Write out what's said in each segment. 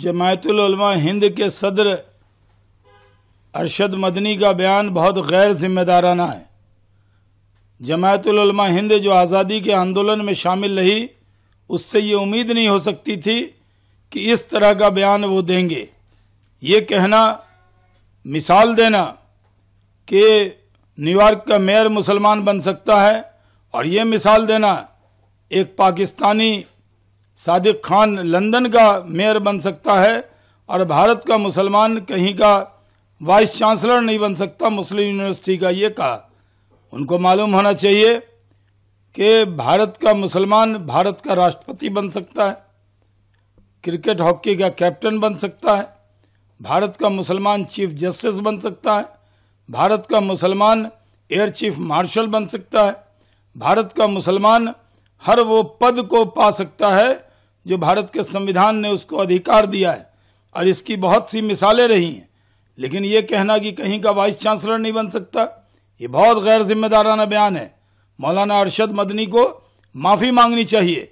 जमायतुल उलमा हिंद के सदर अरशद मदनी का बयान बहुत गैर जिम्मेदाराना है। जमायतुल उलमा हिंद जो आज़ादी के आंदोलन में शामिल रही, उससे ये उम्मीद नहीं हो सकती थी कि इस तरह का बयान वो देंगे। ये कहना, मिसाल देना कि न्यूयॉर्क का मेयर मुसलमान बन सकता है, और ये मिसाल देना एक पाकिस्तानी सादिक खान लंदन का मेयर बन सकता है और भारत का मुसलमान कहीं का वाइस चांसलर नहीं बन सकता मुस्लिम यूनिवर्सिटी का, ये कहा। उनको मालूम होना चाहिए कि भारत का मुसलमान भारत का राष्ट्रपति बन सकता है, क्रिकेट हॉकी का कैप्टन बन सकता है, भारत का मुसलमान चीफ जस्टिस बन सकता है, भारत का मुसलमान एयर चीफ मार्शल बन सकता है, भारत का मुसलमान हर वो पद को पा सकता है जो भारत के संविधान ने उसको अधिकार दिया है। और इसकी बहुत सी मिसालें रही हैं। लेकिन ये कहना कि कहीं का वाइस चांसलर नहीं बन सकता, ये बहुत गैर जिम्मेदाराना बयान है। मौलाना अरशद मदनी को माफ़ी मांगनी चाहिए।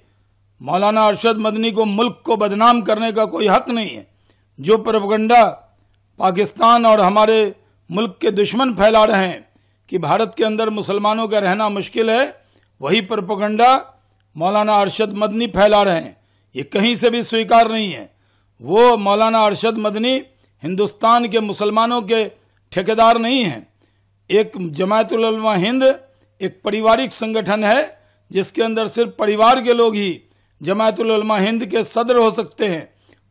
मौलाना अरशद मदनी को मुल्क को बदनाम करने का कोई हक नहीं है। जो प्रोपेगेंडा पाकिस्तान और हमारे मुल्क के दुश्मन फैला रहे हैं कि भारत के अंदर मुसलमानों का रहना मुश्किल है, वही प्रोपेगेंडा मौलाना अरशद मदनी फैला रहे हैं। ये कहीं से भी स्वीकार नहीं है। वो मौलाना अरशद मदनी हिंदुस्तान के मुसलमानों के ठेकेदार नहीं हैं। एक जमायतुल उलमा हिंद एक पारिवारिक संगठन है जिसके अंदर सिर्फ परिवार के लोग ही जमायतुल उलमा हिंद के सदर हो सकते हैं।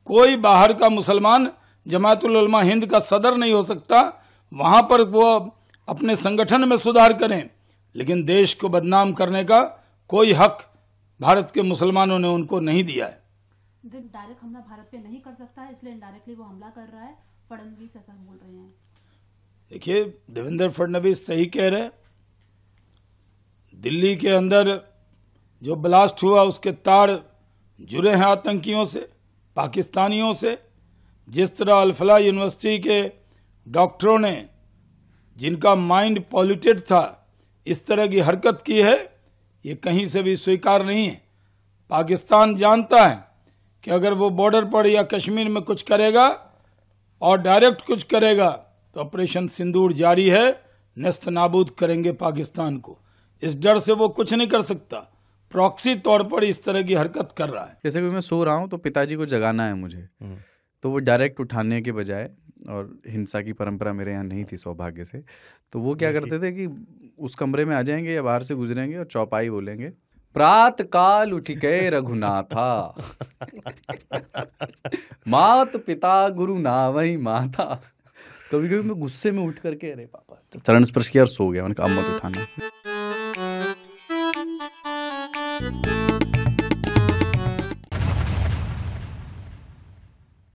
कोई बाहर का मुसलमान जमायतुल उलमा हिंद का सदर नहीं हो सकता। वहां पर वो अपने संगठन में सुधार करें, लेकिन देश को बदनाम करने का कोई हक भारत के मुसलमानों ने उनको नहीं दिया है। डायरेक्ट हमला भारत पे नहीं कर सकता है, इसलिए इनडायरेक्टली वो हमला कर रहा है। फडणवीस ऐसा बोल रहे हैं। देखिए, देवेंद्र फडणवीस सही कह रहे हैं। दिल्ली के अंदर जो ब्लास्ट हुआ उसके तार जुड़े हैं आतंकियों से, पाकिस्तानियों से। जिस तरह अल-फलाह यूनिवर्सिटी के डॉक्टरों ने, जिनका माइंड पॉल्यूटेड था, इस तरह की हरकत की है, ये कहीं से भी स्वीकार नहीं है। पाकिस्तान जानता है कि अगर वो बॉर्डर पर या कश्मीर में कुछ करेगा और डायरेक्ट कुछ करेगा तो ऑपरेशन सिंदूर जारी है, नेस्त नाबूद करेंगे पाकिस्तान को। इस डर से वो कुछ नहीं कर सकता। प्रॉक्सी तौर पर इस तरह की हरकत कर रहा है। जैसे कि मैं सो रहा हूँ तो पिताजी को जगाना है मुझे, तो वो डायरेक्ट उठाने के बजाय, और हिंसा की परंपरा मेरे यहाँ नहीं थी सौभाग्य से, तो वो क्या करते थे कि उस कमरे में आ जाएंगे या बाहर से गुजरेंगे और चौपाई बोलेंगे, प्रात काल उठ गए रघुनाथा मात पिता गुरु नावई माता। कभी कभी मैं गुस्से में उठ करके, अरे पापा, चरण स्पर्श किया और सो गया। मैंने कहा अब मत उठाना।